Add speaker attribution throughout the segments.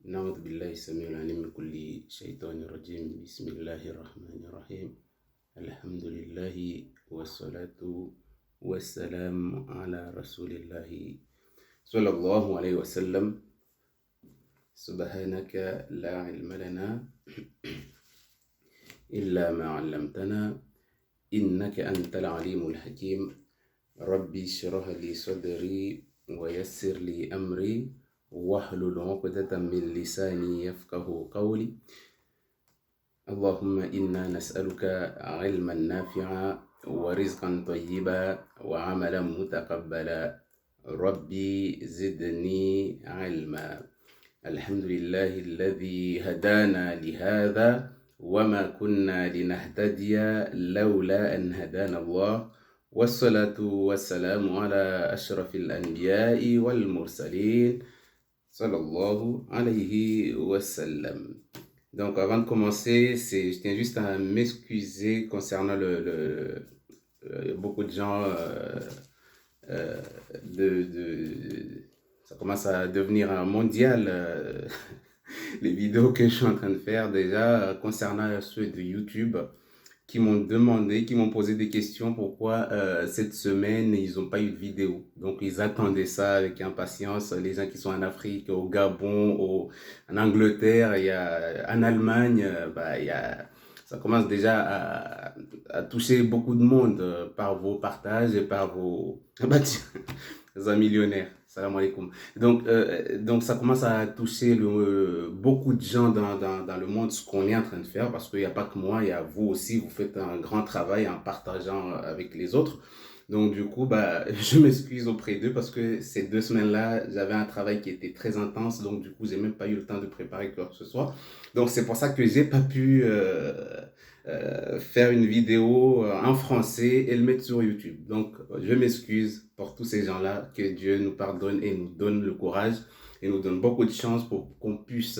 Speaker 1: نعوذ بالله السميع العليم من كل شيطان رجيم. بسم الله الرحمن الرحيم. الحمد لله والصلاة والسلام على رسول الله صلى الله عليه وسلم. سبحانك لا علم لنا إلا ما علمتنا إنك أنت العليم الحكيم. ربي اشرح لي صدري ويسر لي أمري واحلل عقدة من لساني يفقه قولي. اللهم إنا نسألك علما نافعا ورزقا طيبا وعملا متقبلا. ربي زدني علما. الحمد لله الذي هدانا لهذا وما كنا لنهتدي لولا أن هدانا الله. والصلاة والسلام على أشرف الأنبياء والمرسلين sallallahu alayhi wa sallam. Donc avant de commencer, je tiens juste à m'excuser concernant beaucoup de gens ça commence à devenir un mondial les vidéos que je suis en train de faire déjà concernant ceux de YouTube qui m'ont demandé, qui m'ont posé des questions pourquoi cette semaine ils n'ont pas eu de vidéo. Donc ils attendaient ça avec impatience. Les gens qui sont en Afrique, au Gabon, en Angleterre, en Allemagne, ça commence déjà à toucher beaucoup de monde par vos partages et par vos millionnaires. Salam alaikum. Donc ça commence à toucher beaucoup de gens dans le monde, ce qu'on est en train de faire, parce qu'il n'y a pas que moi, il y a vous aussi, vous faites un grand travail en partageant avec les autres. Donc du coup, je m'excuse auprès d'eux parce que ces 2 semaines-là, j'avais un travail qui était très intense, donc du coup, j'ai même pas eu le temps de préparer quoi que ce soit. Donc c'est pour ça que j'ai pas pu faire une vidéo en français et le mettre sur YouTube. Donc je m'excuse pour tous ces gens-là, que Dieu nous pardonne et nous donne le courage et nous donne beaucoup de chance pour qu'on puisse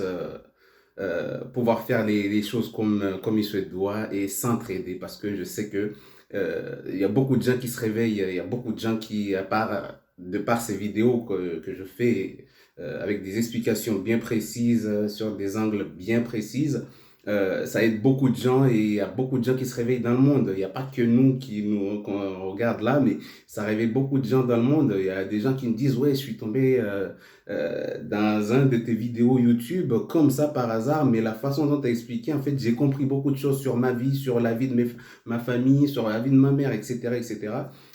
Speaker 1: pouvoir faire les choses comme il se doit et s'entraider, parce que je sais que il y a beaucoup de gens qui se réveillent, il y a beaucoup de gens qui, de par ces vidéos que je fais avec des explications bien précises, sur des angles bien précises, ça aide beaucoup de gens et il y a beaucoup de gens qui se réveillent dans le monde. Il n'y a pas que nous qu'on regarde là, mais ça réveille beaucoup de gens dans le monde. Il y a des gens qui me disent, ouais, je suis tombé dans un de tes vidéos YouTube comme ça par hasard, mais la façon dont tu as expliqué, en fait, j'ai compris beaucoup de choses sur ma vie, sur la vie de ma famille, sur la vie de ma mère, etc., etc.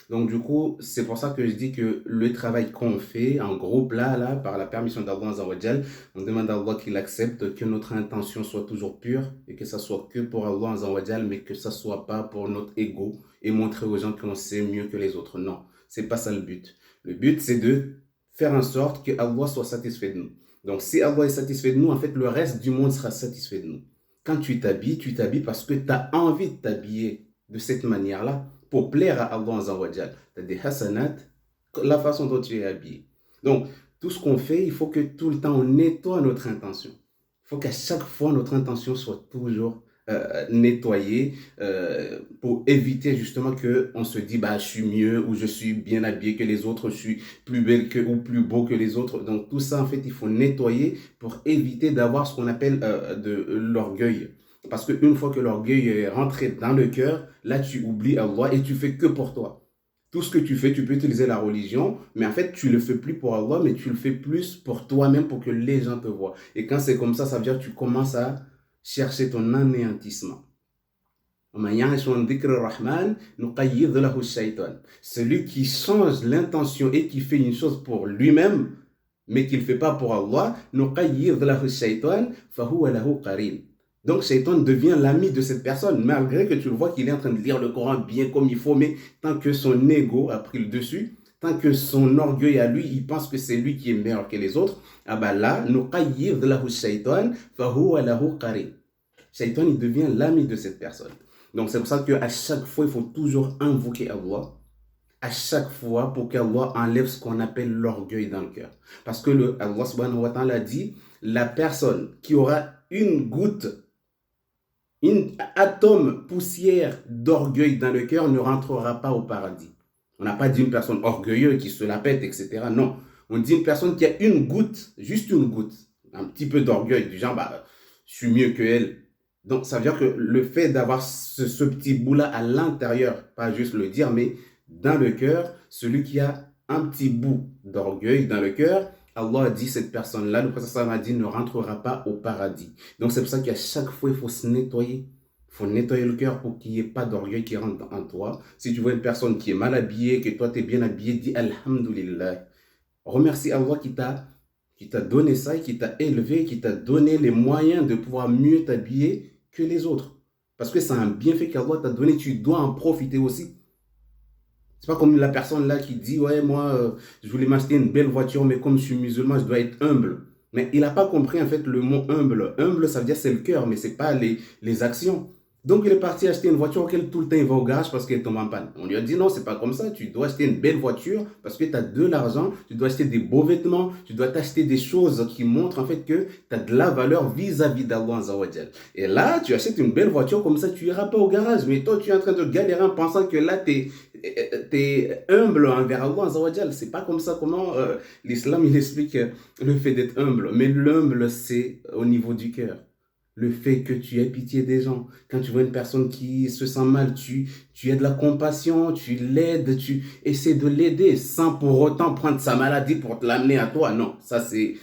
Speaker 1: Donc du coup, c'est pour ça que je dis que le travail qu'on fait en groupe là, par la permission d'Allah Azza wa Jal, on demande à Allah qu'il accepte, que notre intention soit toujours pure et que ça soit que pour Allah Azza wa Jal, mais que ça soit pas pour notre ego et montrer aux gens qu'on sait mieux que les autres. Non, c'est pas ça le but. Le but, c'est de faire en sorte que Allah soit satisfait de nous. Donc si Allah est satisfait de nous, en fait, le reste du monde sera satisfait de nous. Quand tu t'habilles parce que tu as envie de t'habiller de cette manière-là pour plaire à Allah Azza wa Jal. Tu as des hasanat, la façon dont tu es habillé. Donc, tout ce qu'on fait, il faut que tout le temps on nettoie notre intention. Il faut qu'à chaque fois notre intention soit toujours nettoyée pour éviter justement qu'on se dit je suis mieux ou je suis bien habillé que les autres, je suis plus belle ou plus beau que les autres. Donc tout ça en fait il faut nettoyer pour éviter d'avoir ce qu'on appelle de l'orgueil. Parce qu'une fois que l'orgueil est rentré dans le cœur, là tu oublies Allah et tu fais que pour toi. Tout ce que tu fais, tu peux utiliser la religion, mais en fait, tu le fais plus pour Allah, mais tu le fais plus pour toi-même, pour que les gens te voient. Et quand c'est comme ça veut dire que tu commences à chercher ton anéantissement. Celui qui change l'intention et qui fait une chose pour lui-même, mais qu'il ne fait pas pour Allah, donc Shaitan devient l'ami de cette personne, malgré que tu le vois qu'il est en train de lire le Coran bien comme il faut, mais tant que son ego a pris le dessus, tant que son orgueil à lui, il pense que c'est lui qui est meilleur que les autres, là, Shaitan, il devient l'ami de cette personne. Donc c'est pour ça qu'à chaque fois, il faut toujours invoquer Allah, à chaque fois pour qu'Allah enlève ce qu'on appelle l'orgueil dans le cœur. Parce que Allah subhanahu wa ta'ala dit, la personne qui aura une goutte, une atome poussière d'orgueil dans le cœur ne rentrera pas au paradis. On n'a pas dit une personne orgueilleuse qui se la pète, etc. Non, on dit une personne qui a une goutte, juste une goutte. un petit peu d'orgueil, du genre, bah, je suis mieux que elle. Donc, ça veut dire que le fait d'avoir ce petit bout-là à l'intérieur, pas juste le dire, mais dans le cœur, celui qui a un petit bout d'orgueil dans le cœur, Allah a dit cette personne-là, le prophète sallallahu alayhi wa sallam a dit, ne rentrera pas au paradis. Donc, c'est pour ça qu'à chaque fois, il faut se nettoyer. Il faut nettoyer le cœur pour qu'il n'y ait pas d'orgueil qui rentre en toi. Si tu vois une personne qui est mal habillée, que toi, tu es bien habillé, dis Alhamdulillah. Remercie Allah qui t'a donné ça, qui t'a élevé, qui t'a donné les moyens de pouvoir mieux t'habiller que les autres. Parce que c'est un bienfait qu'Allah t'a donné, tu dois en profiter aussi. C'est pas comme la personne là qui dit, ouais, moi, je voulais m'acheter une belle voiture, mais comme je suis musulman, je dois être humble. Mais il n'a pas compris en fait le mot humble. Humble, ça veut dire c'est le cœur, mais c'est pas les actions. Donc il est parti acheter une voiture auquel tout le temps il va au garage parce qu'elle tombe en panne. On lui a dit non, c'est pas comme ça. Tu dois acheter une belle voiture parce que tu as de l'argent, tu dois acheter des beaux vêtements, tu dois t'acheter des choses qui montrent en fait que tu as de la valeur vis-à-vis d'Allah Azawajal. Et là, tu achètes une belle voiture comme ça, tu iras pas au garage. Mais toi, tu es en train de galérer en pensant que là, tu es humble envers Allah Azawajal. C'est pas comme ça comment l'islam il explique le fait d'être humble. Mais l'humble, c'est au niveau du cœur. Le fait que tu aies pitié des gens. Quand tu vois une personne qui se sent mal, tu as de la compassion, tu l'aides, tu essaies de l'aider sans pour autant prendre sa maladie pour te l'amener à toi. Non, ça c'est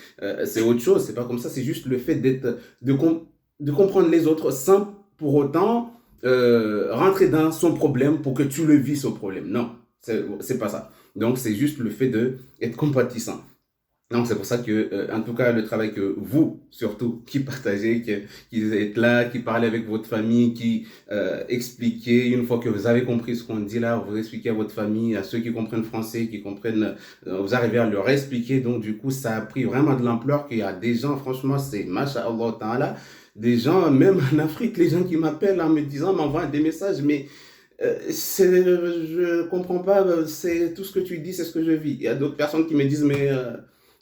Speaker 1: autre chose. C'est pas comme ça. C'est juste le fait de comprendre les autres sans pour autant rentrer dans son problème pour que tu le vis ce problème. Non, c'est pas ça. Donc c'est juste le fait d'être compatissant. Donc, c'est pour ça que, en tout cas, le travail que vous, surtout, qui partagez, qui êtes là, qui parlez avec votre famille, qui expliquez, une fois que vous avez compris ce qu'on dit là, vous expliquez à votre famille, à ceux qui comprennent français, qui comprennent, vous arrivez à leur expliquer. Donc, du coup, ça a pris vraiment de l'ampleur qu'il y a des gens, franchement, c'est Masha'Allah Ta'ala, des gens, même en Afrique, les gens qui m'appellent en me disant, m'envoient des messages, mais je comprends pas, c'est tout ce que tu dis, c'est ce que je vis. Il y a d'autres personnes qui me disent, mais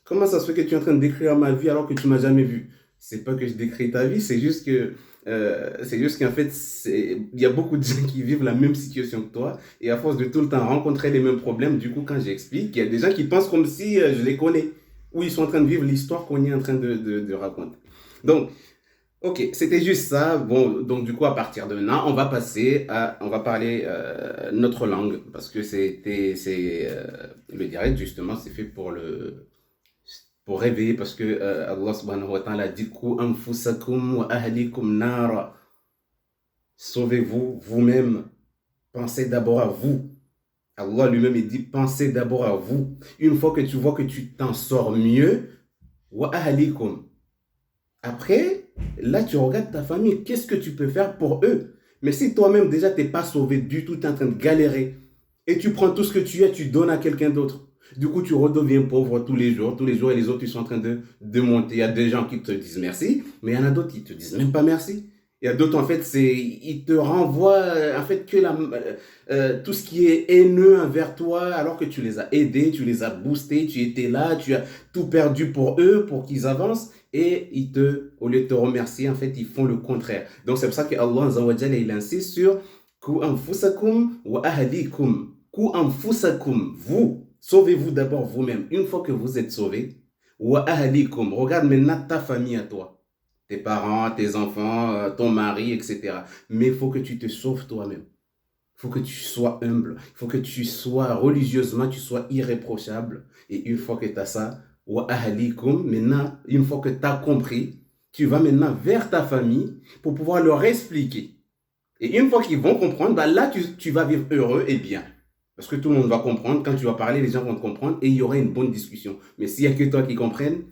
Speaker 1: comment ça se fait que tu es en train de décrire ma vie alors que tu m'as jamais vu? C'est pas que je décris ta vie, c'est juste qu'en fait, il y a beaucoup de gens qui vivent la même situation que toi et à force de tout le temps rencontrer les mêmes problèmes, du coup, quand j'explique, il y a des gens qui pensent comme si je les connais ou ils sont en train de vivre l'histoire qu'on est en train de raconter. Donc, ok, c'était juste ça. Bon, donc du coup, à partir de maintenant, on va parler notre langue parce que le direct justement, c'est fait pour réveiller parce que Allah subhanahu wa ta'ala dit Ku anfusakum wa ahlikum nara. Sauvez-vous vous-même. Pensez d'abord à vous. Allah lui-même il dit pensez d'abord à vous. Une fois que tu vois que tu t'en sors mieux, wa ahlikum. Après, là, tu regardes ta famille, qu'est-ce que tu peux faire pour eux? Mais si toi-même, déjà, tu n'es pas sauvé du tout, tu es en train de galérer, et tu prends tout ce que tu as, tu donnes à quelqu'un d'autre. Du coup, tu redeviens pauvre tous les jours, et les autres, ils sont en train de monter. Il y a des gens qui te disent merci, mais il y en a d'autres qui ne te disent même pas merci. Il y a d'autres, en fait, ils te renvoient, en fait, tout ce qui est haineux envers toi, alors que tu les as aidés, tu les as boostés, tu étais là, tu as tout perdu pour eux, pour qu'ils avancent. Et au lieu de te remercier, en fait, ils font le contraire. Donc, c'est pour ça que Allah Azza wa Jalla, il insiste sur Ku anfusakum wa ahlikum. Ku anfusakum. Vous, sauvez-vous d'abord vous-même. Une fois que vous êtes sauvés, wa ahlikum. Regarde maintenant ta famille à toi. Tes parents, tes enfants, ton mari, etc. Mais il faut que tu te sauves toi-même. Il faut que tu sois humble. Il faut que tu sois religieusement, tu sois irréprochable. Et une fois que tu as ça, wa ahlikum, maintenant, une fois que tu as compris, tu vas maintenant vers ta famille pour pouvoir leur expliquer. Et une fois qu'ils vont comprendre, bah là, tu vas vivre heureux et bien. Parce que tout le monde va comprendre. Quand tu vas parler, les gens vont te comprendre et il y aura une bonne discussion. Mais s'il n'y a que toi qui comprennes,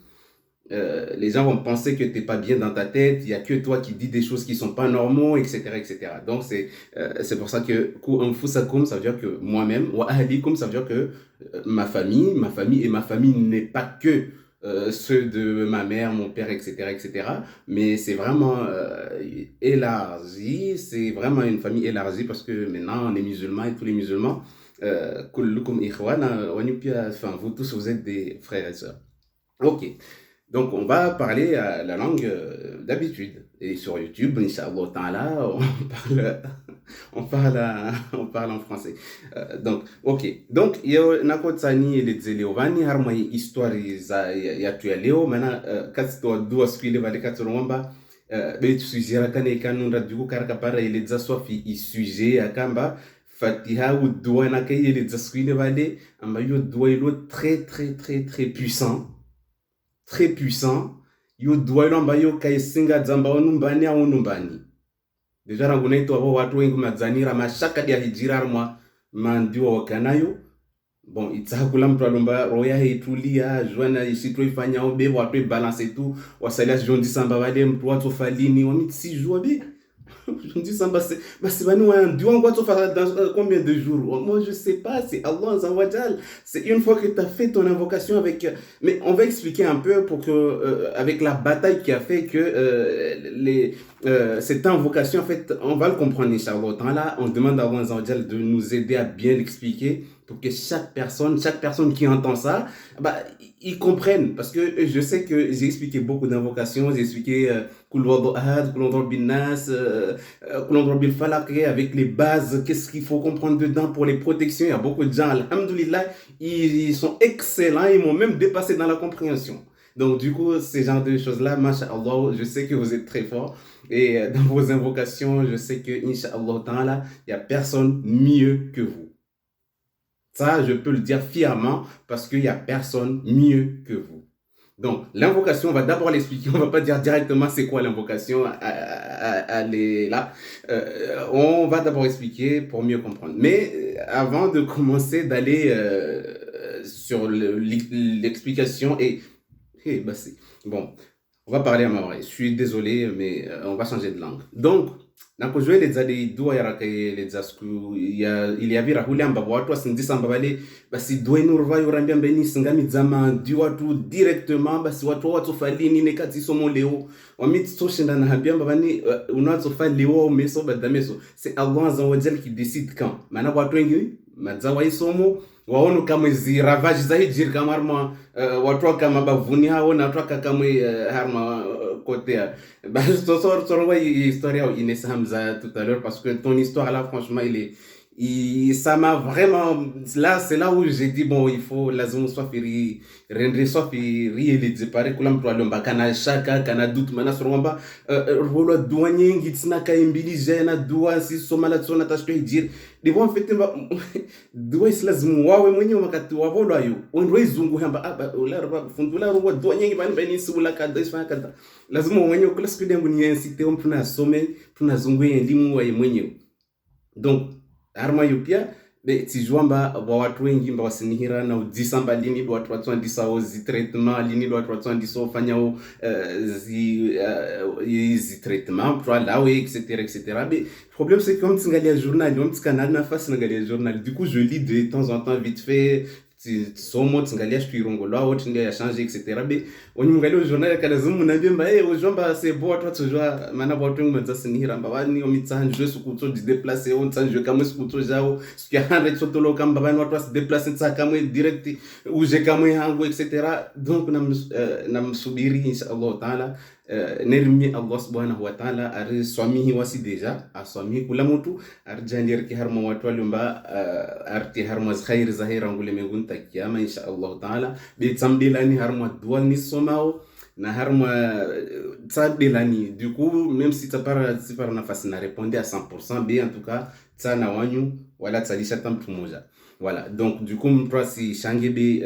Speaker 1: les gens vont penser que tu n'es pas bien dans ta tête, il n'y a que toi qui dis des choses qui ne sont pas normaux, etc., etc. Donc, c'est pour ça que Ku anfusakum, ça veut dire que moi-même, wa ahlikum, ça veut dire que ma famille et ma famille n'est pas que ceux de ma mère, mon père, etc., etc. Mais c'est vraiment élargi, c'est vraiment une famille élargie parce que maintenant, on est musulmans et tous les musulmans, kullukum ikhwana, enfin, vous tous, vous êtes des frères et sœurs. Ok. Donc, on va parler la langue d'habitude. Et sur YouTube, Inch'Allah Ta'ala, on parle on parle en français. Donc, ok. Donc, yo nakotsani eledzele ovani harma histoire ya tu ya leo mana kasi to dua skile vale katsoromba be tsuizira kana ikanunda duku karaka para eledza swafi isuje akamba fatiha ou dua na kay eledza skile vale amba yo dua ilo très puissant. Très puissant. Yo dua ilo amba yo kay singa dzamba onumbani au numbani. Deja rangunaito abo watu wengi madzanira mashaka dia hijira mwa mandiwa wakanayo. Bon, itzakula mtu alomba roya heitulia jwana isitro ifanya obe watu balance tout wasalia jondi samba wale mtu watu falini wamitsi joa be. Jondi samba c'est bani wa ndiwa watu fa dans combien de jours? Moi je sais pas, c'est Allah Azza wa Jal. C'est une fois que tu as fait ton invocation avec mais on va expliquer un peu pour que avec la bataille qui a fait que cette invocation en fait, on va le comprendre inchallah. Là, on demande à Allah Azza wa Jal de nous aider à bien l'expliquer pour que chaque personne qui entend ça, bah, ils comprennent. Parce que je sais que j'ai expliqué beaucoup d'invocations, j'ai expliqué Kul Huwallahu Ahad, Kul A'udhu bin Nas, Kul A'udhu bil Falaq, avec les bases, qu'est-ce qu'il faut comprendre dedans pour les protections. Il y a beaucoup de gens, alhamdoulilah, ils sont excellents, ils m'ont même dépassé dans la compréhension. Donc du coup, ces genres de choses-là, masha'Allah, je sais que vous êtes très forts. Et dans vos invocations, je sais que, incha'Allah ta'ala, il n'y a personne mieux que vous. Ça, je peux le dire fièrement parce qu'il n'y a personne mieux que vous. Donc, l'invocation, on va d'abord l'expliquer. On ne va pas dire directement c'est quoi l'invocation. Là. On va d'abord expliquer pour mieux comprendre. Mais avant de commencer, d'aller sur l'explication bon, on va parler à ma oreille. Je suis désolé, mais on va changer de langue. Donc, nakojwe les zadi dua yaraka les zasku il y avait rahuli amba watu wasindisa mbabale basi dua inurva yorambia mbeni singami zama di watu directement basi watu falini ne kati somo leo wamiti toshinda na habia mbabani unazo fa leo meso badameso c'est Allah Azza wa Jalla qui décide quand maana watu wengi mazawa isomo waonu kama zi ravage za hijir kama harma watu kama bavuni hao na watu kama harma côté bah sort histoire Inès Hamza tout à l'heure parce que ton histoire là franchement ça m'a vraiment là c'est là où j'ai dit bon il faut lazima soit firi rendre soit firi les séparer kula mtu alomba kana shaka kana doute mana soromba rolo douanier ngitsina kaimbili jena dua si somala tsona tashto hijir ndipo mfete dua lazima wawe mwenyewe wakati wavolo ayo onro izungu hamba ularba fundula ro dua nyingi bani sibula kada isfa kada lazima mwenyewe kula siku yangu ni incite mtu na some tunazungu elimu wa mwenyewe. Donc harma yupia be tijwamba watu wengi mba wasinihira na udisamba lini watu andisa ozi treatment lini watu andisa fanya zi treatment pour lawe etc. Mais problème c'est que comme tingalia journal on tsikana na face ngalia journal du coup je lis de temps en temps vite fait somo tsingalia shtuirongola wote ndia ya changer etc. Mais on ngalia journal kana zumu na bemba ojomba c'est bon watu tujwa mana watu wengi mzasinihira mba wani omitsanjwe sukuto di déplacer on tsanjwe kama sukuto jao sikiahanda tsotolo kamba bani watu se déplacer tsaka direct uje kama hangu etc. Donc namsubiri inshallah taala nermi Allah subhanahu wa ta'ala ari swamihi wasi deja aswamihi kula mtu arjandir ki harma watu alumba arti harma khair zahira ngule megunta kiyama inshallah ta'ala bi tsamdilani harma dual ni somao na harma tsamdilani du coup même si ça par nafasi na répondre à 100% bien en tout cas ça na wanyu wala tsalisha tamtu moja voilà donc du coup mtu si shangebe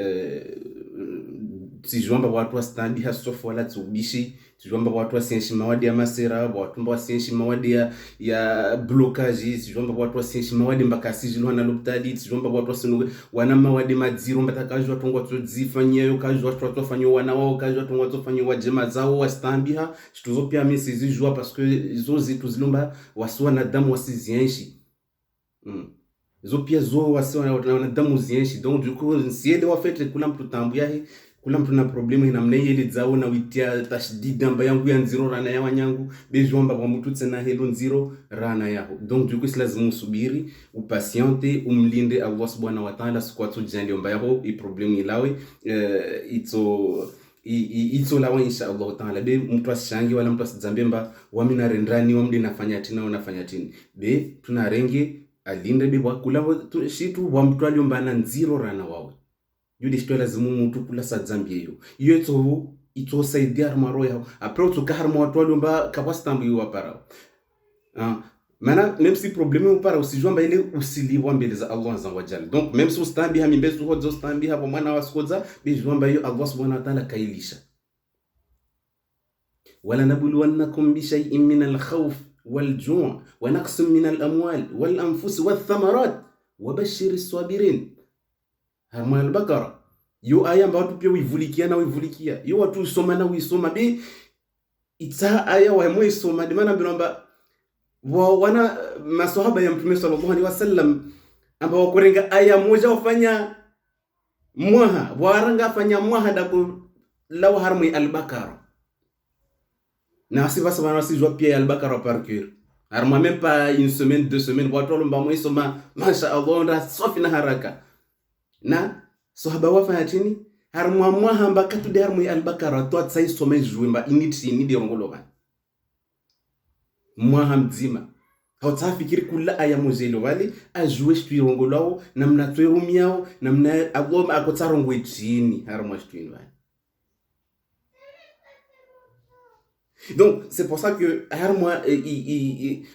Speaker 1: tijwamba watu wastandi hasofu wala tsubishi tijwamba watu wasenshima wadi ya masera watu wasenshima wadi ya blocage tijwamba watu wasenshima wadi mbakasi jilwa na lopitali tijwamba watu wasenu wana mawadi madziro mbatakaji watu ngwa tuzifanyia yo kaji watu wafanyo wana wao kaji watu ngwa wafanyo wajema zao wastambiha shituzo pia mesi jua parce que zo zitu zilomba wasiwa na damu wasizienshi zo pia zo wasiwa na damu zienshi donc du coup si ele wafete kula mtu tambu yahi kula mtu na problemu ina mneyeli zao na witia tashdid namba yangu ya nziro rana ya wanyangu bejomba kwa mtu tsena helo nziro rana yao donc du coup lazima usubiri upatiente umlinde Allah subhanahu wa ta'ala sikwatu jandi omba yao i problemu ilawe itsola wa insha Allah taala be mtu ashangi wala mtu asizambie mba wamina rendrani wamde nafanya tina unafanya tini be tunarenge alinde be wakula shitu wa mtu aliombana nziro rana wawe yudi shito lazimu mtu kula sa zambie yo ito saidia armaro yao apre utuka harmo watu waliomba kapasitambu yu waparao mana même si problème upara usijua ile usiliwa mbele za Allah azza wa jalla. Donc même si ustambi ha mimbezu hodzo ustambi hapo mwana wasikoza bijua hiyo Allah subhanahu wa ta'ala kailisha. Wala nabluwannakum bi shay'in min al-khawf wal-ju' wa naqsin min al-amwal wal-anfus wath-thamarat wa bashshir as-sabirin. Harma al-Baqara. Yo aya ambayo watu pia uivulikia yo watu usoma na uisoma be ita aya wa mwe isoma de maana binomba wana maswahaba ya Mtume sallallahu alaihi wasallam ambao wakurenga aya moja wafanya mwaha waranga fanya mwaha da law harmi al-Baqara na asiba sabana si joa pia al-Baqara par cœur harma même pas une semaine 2 semaines watu lomba mwe soma masha Allah nda safi na haraka na sahaba wafanya chini harma mwaha mbaka tu de harmi al-Baqara to atsai soma juimba initi ni de rongoloba mwaha mzima hautafikiri kula aya mozelo wale ajue shtuirongo lao namna twerumiao namna agoma akotsarongo chini harma shtuini wale. Donc c'est pour ça que harma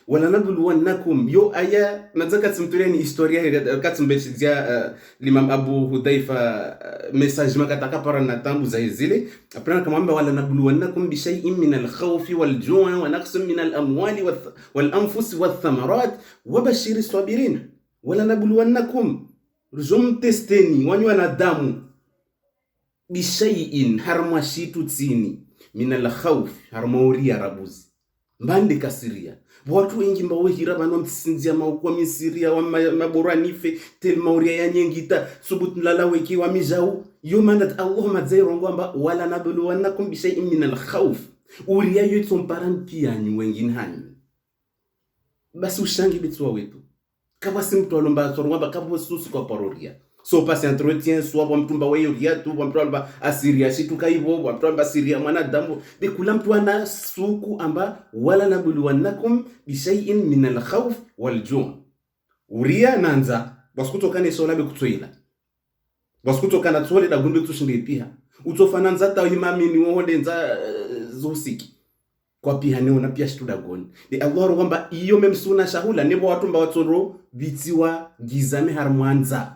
Speaker 1: wala nabluwannakum yo aya nataka tumtoleni historia katumbetia l'imam Abu Hudhaifa message makataka para na tambu za zile après akamwambia wala nabluwannakum bi shay'in min al-khawfi wal-ju'i wa naqsin min al-amwali wal-anfusi wath-thamarat wa bashshir as-sabirin wala nabluwannakum rujum testeni wanywa na damu bi shay'in harma shitu tsini min al-khawf harmauri arabuzi mbande kasiria watu wengi mbawe hira bano mtsinzia maukwa misiria wa mabora nife tel mauria ya nyengita subut lala weki wa mijau yumanat Allahumma zairongo amba wala nabluwannakum bi shay'in min al-khawf uria yetu mparanti yanyu wengine hanyu basi ushangi bitwa wetu kama si mtu alomba sorongo amba kama susu kwa paroria so passe entretien soit wa mtumba weyo riatu wa mtumba asiria shituka hivyo wa mtumba asiria mwanadamu de kula mtu ana suku amba wala nabluwannakum bi shay'in min al-khawf wal-ju' uria nanza baskutokane sola be kutsoila baskutokana tsole da gundu tushinde pia utofananza ta imamini wonde nza zosiki kwa pia neona pia shituda goni de Allah kwamba iyo memsuna shahula nebo watumba watsoro bitiwa gizame harmwanza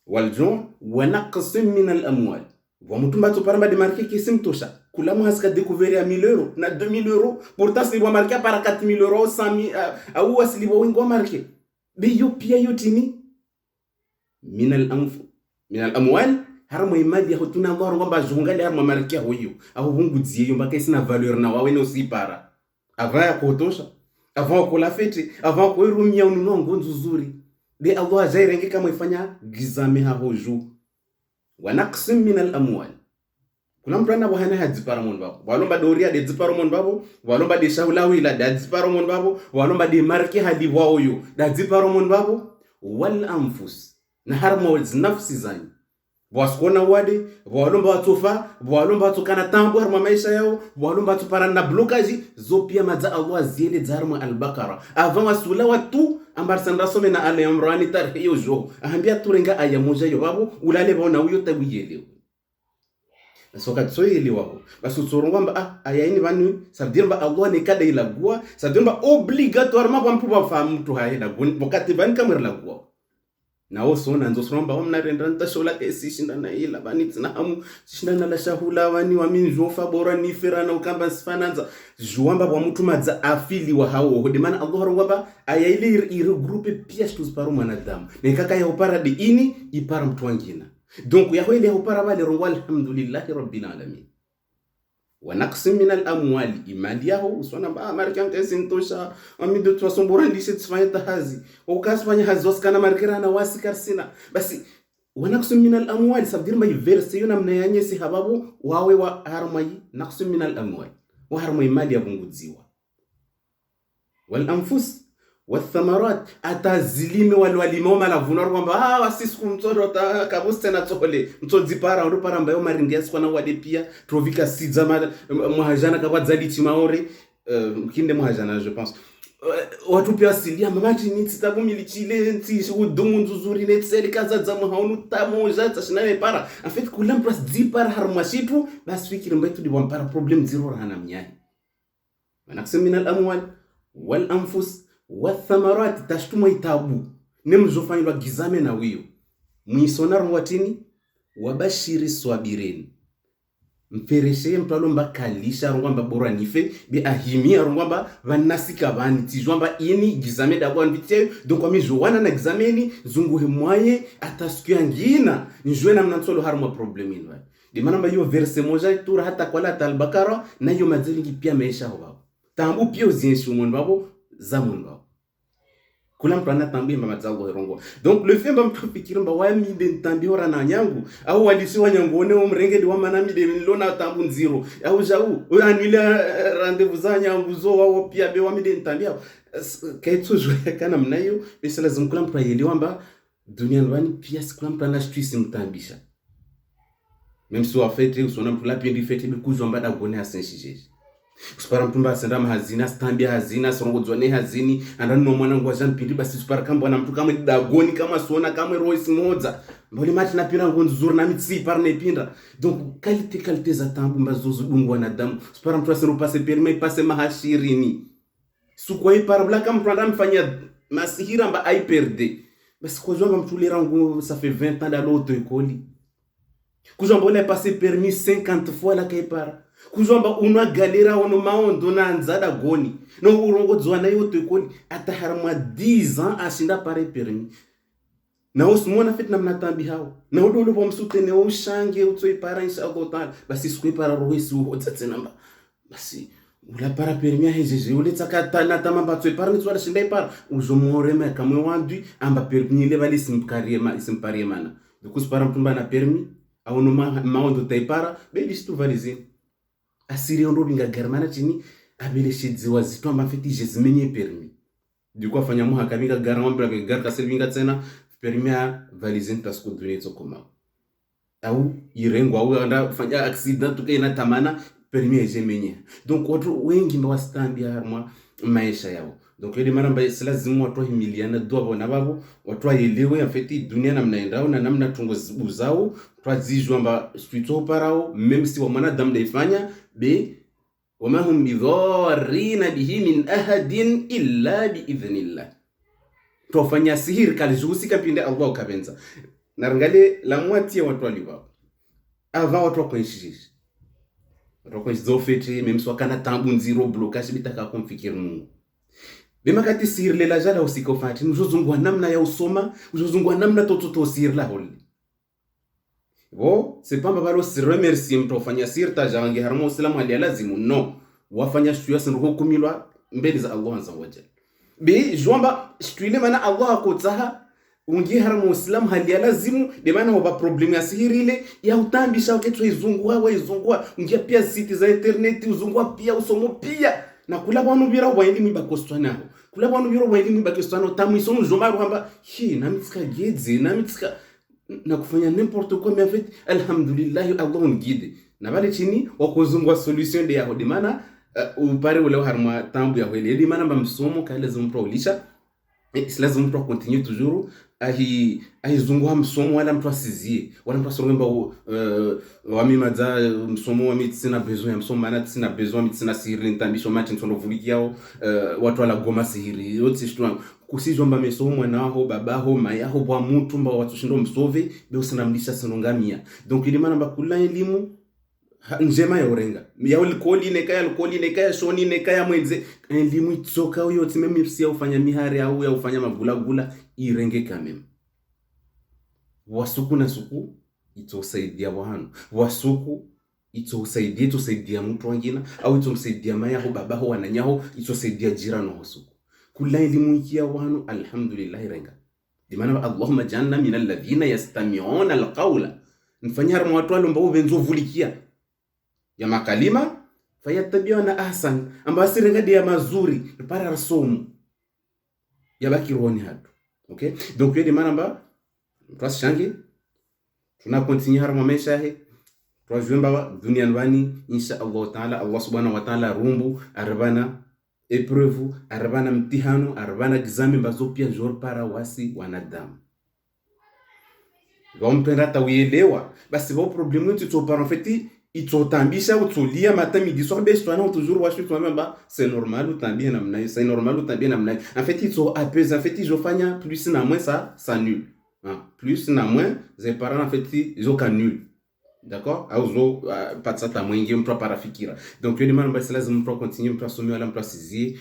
Speaker 1: والجوع ونقص من الاموال ومتumba to paramba de marquer que sim tosha kula mo haska découvrir à 1000 euros na 2000 euros pourtant si wa marquer para 4000 euros 100000 au asili wa wingo marquer be yo pia yo tini min al amwal harmo imadi hotuna ngoro ngomba jungali harmo marquer hoyo aho bungudziye yo mbaka isina valeur na wawe no sipara avant ya kotosha avant ko la fete avant ko irumia ununongo nzuzuri de Allah zairenge kama ifanya gizame hahoju wa naqsim min al-amwal kuna mtu ana bwana hadzipara mon babo walomba doria de dzipara mon babo walomba de shaulawi la de dzipara mon babo walomba de marke hadi waoyo da dzipara mon babo wal anfus na harmo nafsi zanyi waskona wade walomba watufa walomba watukana tambo harma maisha yao walomba tupara na blocage zo pia maza Allah ziele zarma al-Baqara avant wasula watu ambar sanda some na Ale Imran tar hiyo jo ahambia turenga aya moja yo babo ulale baona huyo tabuyele soka tsoyele wabo basu tsoronga mba aya ini banu sabdir mba Allah ne kada ila gua sabdir mba obligatoirement kwa mtu bafahamu mtu haida bokati ban kamera la gua na oso na nzo somba wamna renda ntashola kesi shinda na ila bani tsina hamu shinda na la shahula wani wa minjofa bora ni ferana ukamba sifananza juamba kwa mtu madza afili wa hao hodimana Allah rongwa aya ile regroupe pièce tous par mwanadamu ne kaka ya upara de ini ipara mtu wangina donc ya ile upara wale rongwa alhamdulillahi rabbil alamin wa naqsim min al-amwali imaliyahu usona ba markan kesintosha ami de toute façon borandi sitfanya tahazi ukasfanya hazi waskana markera na wasikarsina basi wa naqsim min al-amwali sabdir mai verse yona mnayanye si hababu wawe wa harmai naqsim min al-amwali wa harmai mali yabungudziwa wal anfus wathamarat atazilime walimo malavuna kwamba wasisiku mtoro kabuste na tole mtodzipara ndo para mbayo marindi yasikwana wade pia trovika sidza muhajana kabadzali chimaore kinde muhajana je pense watu pia asilia mamati ni tsitabu milichile nti udumu nzuzuri netseli kaza za muhaunu tamoja tashinaye para en fait kulam pras dipara harmashitu bas fikiri mbetu di wampara problem zero rana mnyani manaksim min al amwal wal anfus wathamarat tashtuma itabu nemzofanywa gizame na wiyo mwisonar watini wabashiri swabirin mpereshe mtalomba kalisha rongamba bora nife bi ahimia rongamba vanasika vani tijwamba ini gizame dabwa nvite donc ami jowana na exameni zunguhe mwaye atasikia ngina njwe na mnansolo harma problem inwa di manamba yo verse moja tura hata kwala talbakara na yo madzelingi pia maisha ho tambu pia uzienshi umuntu babo zamuntu babo kula mtu anatambi mama zangu rongo donc le fait mtu fikiri mba wa mi de ntambi ora na nyangu au walisi wa nyangu one umrenge di wa manami de lona tambu nziro au jau anila rendez-vous za nyangu zo wa pia be wa mi de ntambi kaitso jwe kana mnayo pesa lazima kula mtu aelewa mba dunia ndani pia sikula mtu anashtwisi mtambisha même si wa fete usona mtu la pia di fete be kuzwa mbada gone a Saint-Gilles Supara mtumba sendama hazina stambia hazina sorongodzwane hazini andani no mwana ngwa Jean Pindi basi supara kamba na mtu kama dagoni kama suona kama Royce Modza mbali mati na pina ngonzo zuri na mitsi par ne pinda donc qualité za tambu mbazozo dungwa na damu supara mtu asero passe permis passe mahashirini sukwa ipara blaka mtu andam fanya masihira mba ai perde basi kwa jomba mtu lera ngo ça fait 20 ans dans l'auto école kujomba ole passe permis 50 fois la kaipara kuzomba unwa galera ono maondo na nzada goni no urongodzwa na yote ekoli ataharma 10 ans ashinda pare permis na osmona fit na mnatambi hao na odolo bomsutene oshange utsoi para inshallah taala basi sikwe para rohisi uhotsatse namba basi ula para permis hejeje ule tsakata na tamamba tsoi para nitswala shinda para uzomorema kamwe wandui amba permis le vali simpariema du coup para mtumba na permis au no maondo taipara beli stu valizini asiri ondo binga garmana chini abele shidziwa zitwa mafiti jezimenye permis du coup afanya muha kabinga garama bila gar ka servinga tena permis a valizin tasko dunetso koma au irengo au anda fanya accident tukaina tamana permis jemenye donc watu wengi ndo wastambia harma maisha yao donc ile mara mba lazima watu himiliana doa bona babo watu waelewe afeti dunia namna endao na namna tungo zao twazijwa mba swito parao même si wa mwanadamu daifanya be wama hum bidharina bihi min ahadin illa biidhnillah tofanya sihir kalijusi kapinde Allah kabenza narangale la moitié watu waliwa avant watu wakonshiji watu konzofete même si wakana tambu nziro blocage bitaka kumfikiri Mungu bema kati sihir lela jala usikofati uzozungwa namna ya usoma uzozungwa namna toto sihir la holi bon c'est pas babalo se remercier mtofanya sihir ta jange harmo islam hali lazimu no wafanya shtuya sinu hukumilwa mbele za Allah azza wa jalla bi jomba shtuile mana Allah akotsaha ungi harmo islam hali lazimu de maana hoba problem ya sihir ile ya utambisha uketwa izungwa ungia pia site za internet uzungwa pia usomo pia na kula banu bira wa elimu bakostwana kula banu bira wa elimu bakostwana tamu isomo jomba kwamba hi na mitska gedze na mitska na kufanya n'importe quoi mais en fait alhamdulillah Allah ngide na bale chini wakuzungwa solution de yaho dimana upare ule harma tambu ya hwele dimana bamsomo kale zomproulisha lazima mtu continue toujours ahizungwa msomo wala mtu asizie wala mtu asongomba wamimadza msomo wa medicine besoin ya msomo mana tsina besoin medicine sihiri ntambisho mati ntono vulikiao watu wala goma sihiri yote shitwa kusijomba mesomo mwanaho babaho mayaho bwa mtu mba watu shindo msove be usinamlisha sinongamia donc ili mana bakula elimu njema ya orenga ya alcohol inekaya shoni inekaya mwenze elimu itsoka uyo timemi psia ufanya mihari au ya ufanya magula irenge kamem wasuku na suku itosaidia wahanu wasuku itosaidia mtu wangina au itosaidia mayaho babaho wananyaho itosaidia jirano wasuku kula elimu ikia wahanu alhamdulillah renga dimana Allahumma janna minal ladhina yastami'una alqawla nfanya harmu watu alomba ubenzo vulikia ya makalima fayattabi'una ahsan amba sirenga dia mazuri para rasomu yabaki rohoni hatu. Okay, donc yede manamba twashange tuna continue harma maisha he twajumba duniani bani insha Allah taala. Allah subhanahu wa taala rumbu arbana epreuve arbana mtihano arbana examen mbazo pia jor para wasi wanadamu gompenda tawielewa basi bo problème tu to par en fait itotambisha utulia matin midi soir bes toi non toujours washi toi même ba c'est normal utambia namna c'est normal utambia namna en fait ito apaise en fait ijofanya plus na moins ça nul plus na moins les parents en fait izoka nul. D'accord, auzo patsata mwingi mtu parafikira donc yo demande basi lazima mtu continue mtu asome wala mtu asizie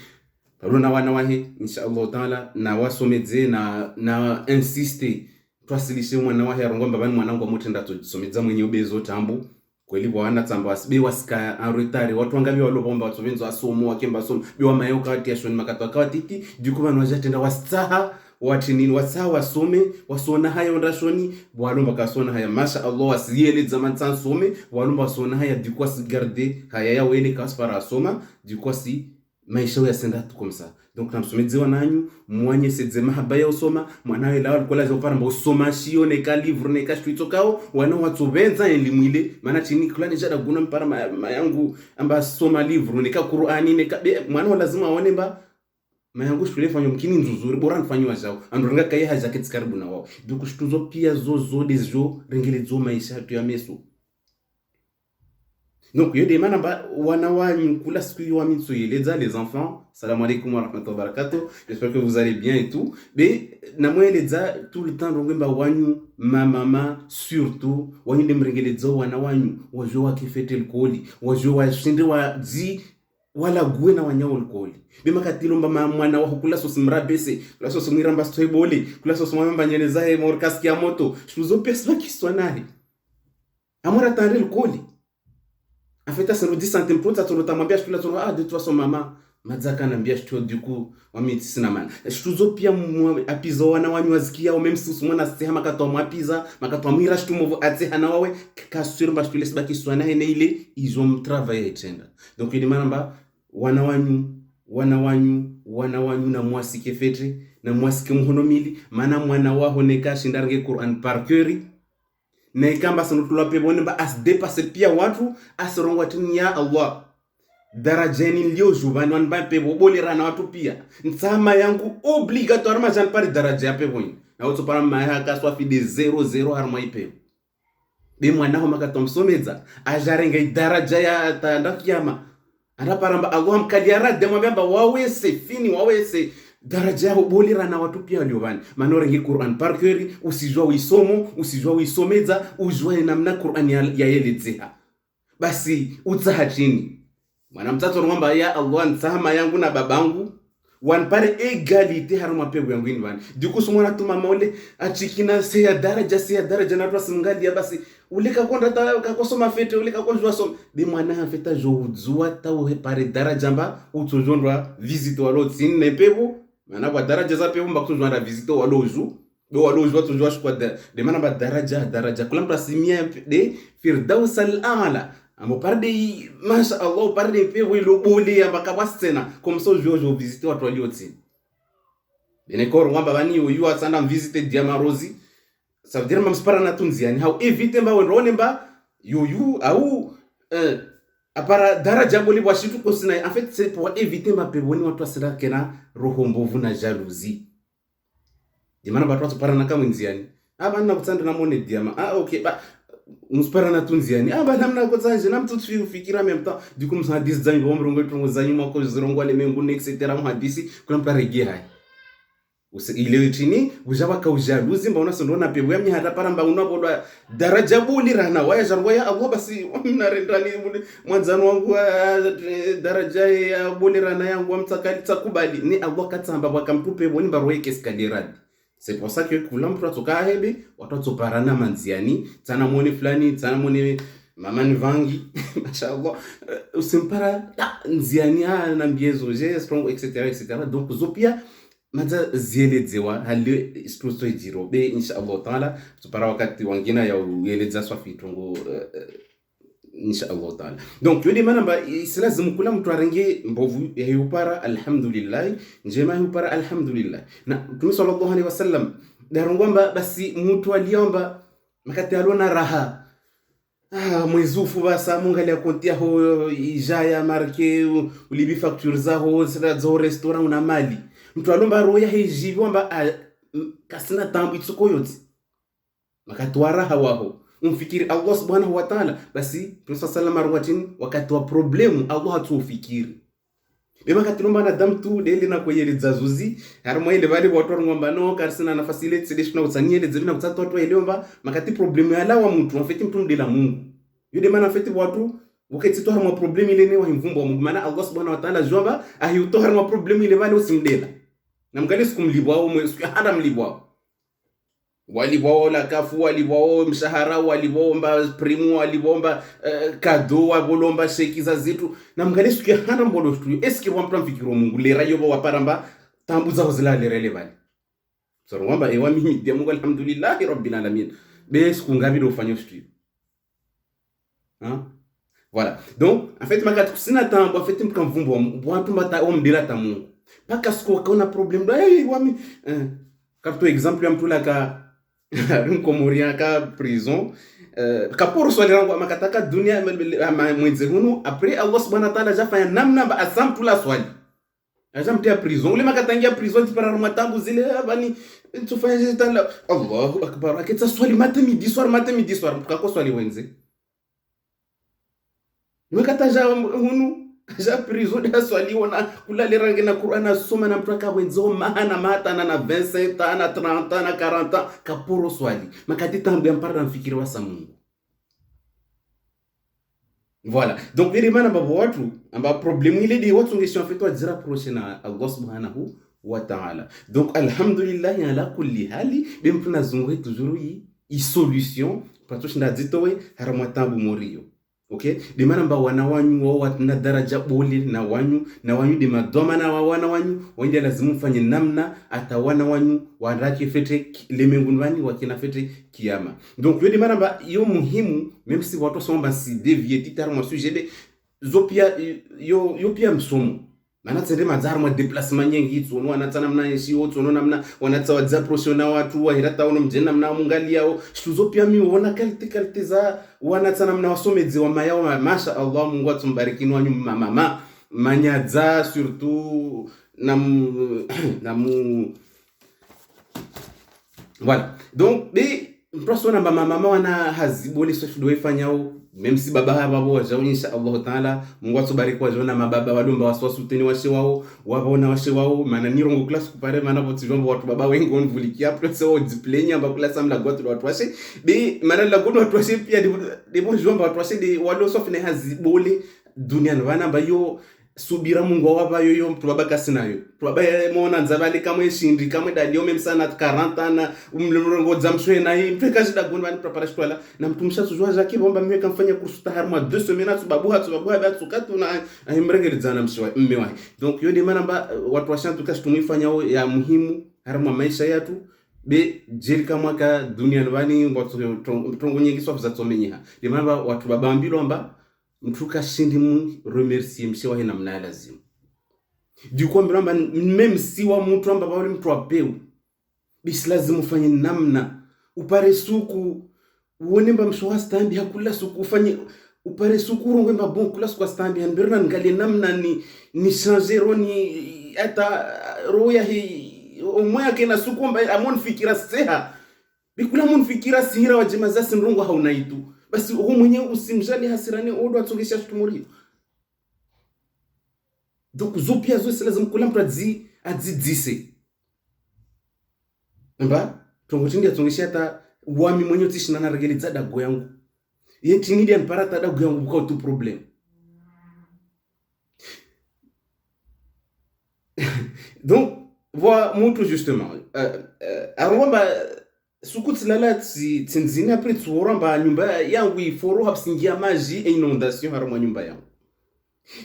Speaker 1: parona wana wahe inshallah taala na wasomedze na insiste twasilishe mwana wahe arongomba bani mwanangu amutenda tusomedza mwenye ubezo tambu kweli bwana tamba asibe wasika en retard watu wangabi walobomba watu benzo asomo wakemba somo biwa mayo kati ya shoni makatwa kawatiki duko bana wajatenda wastaha wati nini wasa wasome wasona haya ondashoni walomba kasona haya masha Allah wasiyele zaman san some walomba wasona haya dikwa si garder haya ya wele kaspara asoma dikwa si maisha ya senda tu comme ça. Donc namsomedze wananyu mwanye sedze mahaba ya usoma mwanawe la walikola zo paramba usoma shio ne ka livre ne ka shtuito kao wana watubenza elimu ile maana chini kulani jada guna mpara mayangu amba soma livre ne ka Qur'ani ne ka mwana lazima aone mba mayangu shule fanyo mkini nzuzuri bora nfanywa zao andorenga kai haja kiti karibu na wao duku shtuzo pia zo dezo rengele zo maisha tu ya meso. Donc yo demande ba wana wanyu kula siku yo amitso yeleza les enfants salam alaykoum wa rahmatullahi wa barakatuh, j'espère que vous allez bien et tout mais na mweleza tout le temps rongomba wanyu ma maman surtout wanyu demrengeleza wana wanyu wajo wakifete alcooli wajo washinde wazi wala guwe na wanyawo alcooli bima katilomba mwana wa kula sosi mrabese kula sosi mwiramba stoibole kula sosi mwamba nyeneza he morkaski ya moto shuzo pesa kiswanahi amora tande alcooli. En fait, ça nous dit santé pour ça, tu nous t'as tu l'as de toi son maman, mazaka na mbia shto du coup, wami tsina man. Shtuzo pia apiza wana wanyu wazikia au même si mwana seha makato mwapiza, makato mwira shtu mvo ate hana wawe kasur mba shtu lesba kiswana hene ile ils ont travaillé tenda. Donc il demande ba wana wanyu na mwasike fetre na mwasike mhonomili maana mwana waho neka shindarge Quran par cœur. Na ikamba sanutula peboni ba as dépasser pia watu asirongwa tini ya Allah darajeni lio juvani wanba pebo bolera na watu pia nsama yangu obligatoirement jan pari daraja ya peboni na watu para maya kaswa fi de 00 harma ipe be mwana ho makatomsomeza ajarenga daraja ya tanda kiyama anda paramba Allah mkaliara demo bamba wawese fini wawese daraja ya bolera na watu pia waliovani manore ngi Quran par cœur usijua uisomo usijua uisomeza ujue namna Quran ya yelezea basi utsaha chini mwana mtoto ngomba ya Allah nsama yangu na babangu wanpare egalite haruma pego yangu inwani dikusu mwana tuma maule achikina se ya daraja na twasi ngali ya basi ulika konda ta kakosoma fete ulika konjwa som bi mwana feta jozua ta o pare daraja mba utujondwa visite walo tsinne pebo mana kwa daraja za pebo mba kutujwa na visite waloju do waloju tujwa shukwa de mana ba daraja kula mtu asimia de firdaus al-a'la amo parde masha Allah parde pebo ilo bole amba kabasena comme ça jojo visite watu walioti bene kor ngamba bani yu asanda visite diamarozi ça veut dire même spara na tunziani how éviter mba wonone mba yu au apara daraja boli washitu kosina en fait c'est pour éviter ma peboni watu asira kena roho mbovu na jalousie dimana batwa spara na kamwenziani abana kutsanda na mone diama okay ba muspara na tunziani namna kotsanje na mtu tufikira même temps du coup msa 10 zanyi bomrongo tungozanyi mako zirongo le mengu etc muhadisi kuna mparege hai ile chini ujaba ka ujaluzi mba unasondona pebo yamnya hata paramba unapodwa daraja buli rana waya jarwa ya Allah basi mnarendani mwanzano wangu daraja ya buli rana yangu mtakali takubali ni Allah katamba wakamtupe boni barwe keskaliradi. C'est pour ça que kulam pratoka hebe watu parana manziani tana moni fulani tana moni mama Nvangi mashallah usimpara nziani na mbiezo je strong etc donc zopia maza zielezewa hali istrusto ijiro be inshallah taala tupara wakati wangina ya ueleza swafi tongo insha Allah taala. Donc yodi manamba islazimu kula mtu arenge mbovu yupara alhamdulillah, njema yupara alhamdulillah. Na Mtume sallallahu alaihi wasallam darongomba basi mtu aliomba makati alona raha mwezufu basa mungali akontia ho ijaya marke ulibi facture zaho zo restaurant una mali mtu alomba roya hijibi wamba kasina tambu itsuko yoti makati wa raha waho umfikiri Allah subhanahu wa ta'ala basi Mtume sallallahu alaihi wasallam wakati wa problemu Allah hatufikiri bema katilomba na damtu dele na koyele zazuzi harimo ile bali watu ngomba no karsina na facility de shina utsanie ile zivina kutata watu eleomba makati problemu ya lawa mtu afeti mtu ndela Mungu yude mana afeti watu wakati to harimo problemu ile ne wa mvumbo Mungu maana Allah subhanahu wa ta'ala jomba ahiuto harimo problemu ile bali usimdela na mgali sikumlibwa au msiku hada mlibwa walibwa la kafu walibwa mshahara walibomba primo walibomba kado wabolomba sheki za zitu na mgali siku hana mbolo studio eske wa mfikiro Mungu lera yobo waparamba tambu za zila lerele bali soro wamba ewa mimi dia Mungu alhamdulillah rabbil alamin bes kungabi do fanyo studio voilà donc en fait makati kusina tambu en fait mkamvumbo watu mbata omdira ta Mungu paka siku kaona problem do wami kapto exemple ya mtu la ka Nkomoria ka prison kaporo swali rangu makataka dunia mwenze hunu après Allah subhanahu wa ta'ala jafanya namna ba asam tula swali ajamtia prison ule makatangia prison tipara matambu zile bani tufanye jitala Allahu akbar akita swali mate midi soir mtukako swali wenze makataja hunu ja prison da swali wana kula lerange na Qur'an soma na mtaka wenzo maana mata na 25 na 30 na 40 kaporo swali makati tambu ya mpara mfikiri wa Mungu. Voilà donc les mana babo watu amba problème ile di watu ngesho fetwa jira proche na Allah subhanahu wa ta'ala. Donc alhamdulillah ala kulli hali bimtuna zungwe toujours yi solution pato shinda zitowe harama tambu morio. Okay, di mana mba wana wanyu wa na daraja boli na wanyu di madoma na wana wanyu wende lazima mfanye namna ata wana wanyu waraki fete lemengundwani wakina fete kiyama. Donc yo di mana mba yo muhimu même si watu somba si dévier titar mo sujet de zopia yo pia msomo maana tsende mazarma déplacement nyengi tsono anatana mna yeshi tsono namna wanatsawa za professiona watu wa hirata uno mjena mna mungali yao shtuzo pia mi uona kalite za wanatana mna wasomedzi wa mayao masha Allah Mungu atumbariki wanyu mama manyaza surtout namu voilà donc mprosona mama wana haziboli so shudwe fanyao même si baba babo wajao insha Allah taala Mungu atubariki wajona mababa walomba waswasuteni washe wao wabona washe wao maana nirongo class kupare maana botijomba watu baba wengi onvulikia après so diplenya ba class amla goto watu washe be maana la goto watu washe pia de bon jomba watu washe de walo sofne haziboli dunia wana bayo subira Mungu waba yoyo mtu baba kasinayo baba mona nzabali kama eshindi kama dalio même sana 40 na umlongo zamshwe na hii mtu kazi da gonwa ni preparation twala na mtumisha tujua zake bomba mwe kamfanya kursu taharma 2 semaines sababu haba tsukatu na imregelezana mshwa mmewahi donc yo de manamba watu washantu kastumifanya ya muhimu harma maisha yetu be jelika mwaka dunia ndani watu tongo nyingi sofa za tomenyeha de manamba watu baba mbilo amba mtuka shindi mu remercier mshewa hina mna lazima du coup mbamba même si wa mtu amba bali mtu apeu bis lazima ufanye namna upare suku uone mba mshewa stambi hakula suku ufanye upare suku rongo mba bon kula suku stambi anberna ngale namna ni changer ni ata roya hi omoya kena suku mba amon fikira seha bikula mon fikira sihira wa jemaza sinrongo haunaitu basi wewe mwenyewe usimjali hasirani odo atungisha tutumuri donc zopia zo lazima kula mtu adzidise mba tongotingi atungisha hata wami mwenyewe tishina na regeleza dago yangu yeti ngidi anparata dago yangu kwa tu problem donc voilà mtu justement aromba sukuti lala tsinzini après tsoramba nyumba yangu iforo hapsingia maji e inondation harimo nyumba yangu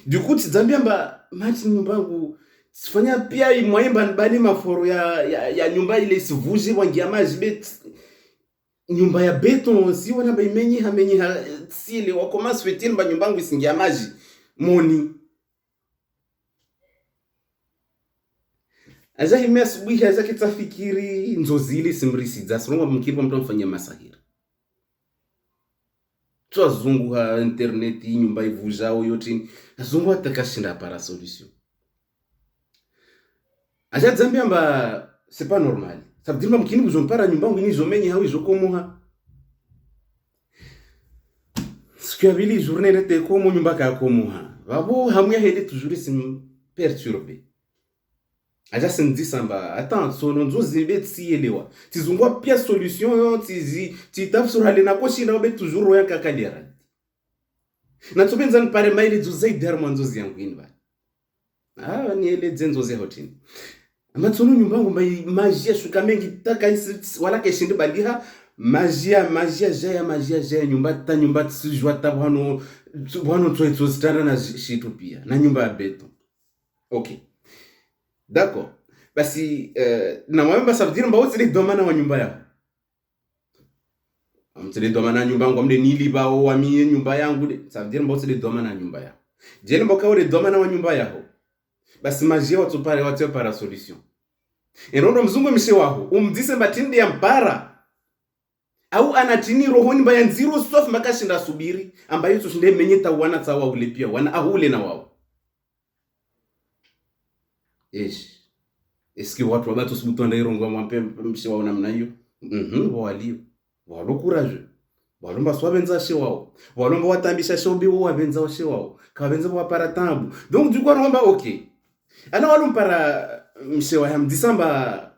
Speaker 1: du coup tizambia mba maji nyumba yangu sifanya pia imwaimba bali maforo ya nyumba ile sivuje wangia maji bet nyumba ya beton si wana baimenyi hamenyi sile wakoma swetini ba nyumba yangu isingia maji moni aza hime asubuhi aza kitafikiri nzozili simrisi za songa mkirwa mtu amfanyia masahira tu azungu ha internet nyumba ivujao yote azungu atakashinda para solution aja zambia mba c'est pas normal ça veut dire que mkini buzompara nyumba yangu ni zomenyi hawi zokomuha skabili journée nete komo nyumba ka komuha babo hamya hele toujours sim perturbé aja sendi samba attends sono nzozi betsi elewa tizungwa pia solution tizi titafsura lena ko shina be toujours roya kakaliera na tsobenza nipare maili zuzai dermo nzozi yangu inba ni ele nzozi hotini amatsono nyumba yangu magia shuka mengi taka wala keshindi baliha magia jaya nyumba tsijwa tabano tsoitso stara na shitu pia na nyumba ya beton. Okay. D'accord. Basi na mwamba sabdira mba wote domana wa nyumba yao. Amtele domana nyumba yangu amde nili ba o ami nyumba yangu sabdira mba wote domana nyumba yao. Jele mboka wale domana wa nyumba yao. Basi magia watu pare watu para solution. Enondo mzungu mshe wao umdise matindi ya mpara. Au anatini rohoni mbaya nziro sof makashinda subiri ambayo tushinde menyeta wana tawa ule pia wana ahule na wao. Eski watu wabatu sibutu ndairongo mwampe mshi wao namna hiyo. Walio. Walo courage. Walomba swabenza she wao. Walomba watambisha shobi wao wabenza she wao. Kabenza wa para tambu. Donc du coup romba OK. Ana walompara mshi wa hamdisamba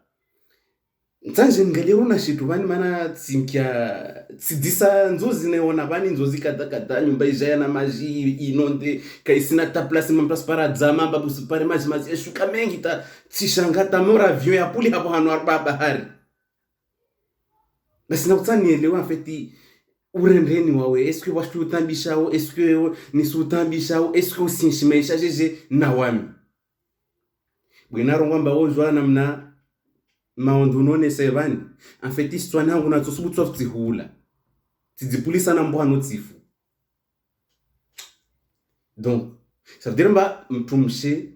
Speaker 1: Nzanje ngalero na shitu bani mana tsidisa nzozi neona bani nzozi kata nyumba ijaya na maji inonde kaisina ta place même place para dzama babu supare maji eshuka mengi ta tishangata mora avion ya puli hapo hano arba bahari basi nakutani elewa feti urendeni wawe eske washu utambishao eske nisutambishao eske usinshimesha jeje na wami bwinaro ngamba ozwa namna maondunone sevani en fait histoire nangu na tsosubu tsof tsihula tizipulisa na mbwa no tsifu donc ça veut dire mba mtumshe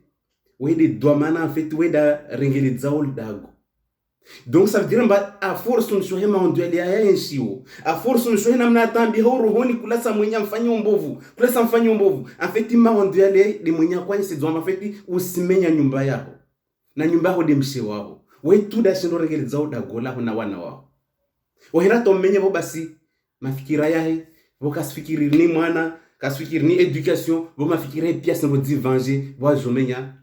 Speaker 1: wede domana en fait weda rengeli zaol dago donc ça veut dire mba a force on shohe maondele ya yenshio a force on shohe namna tambi ho rohoni kulasa mwenya mfanyo mbovu en fait maondele de mwenya kwani se doma en fait usimenya nyumba yako na nyumba yako de mshe wao wetu da shindo regeli zao da gola na wana wao ohera to menye bo basi mafikira yahe bo kasfikiri ni mwana kasfikiri ni education bo mafikira pia se bo divanger bo jomenya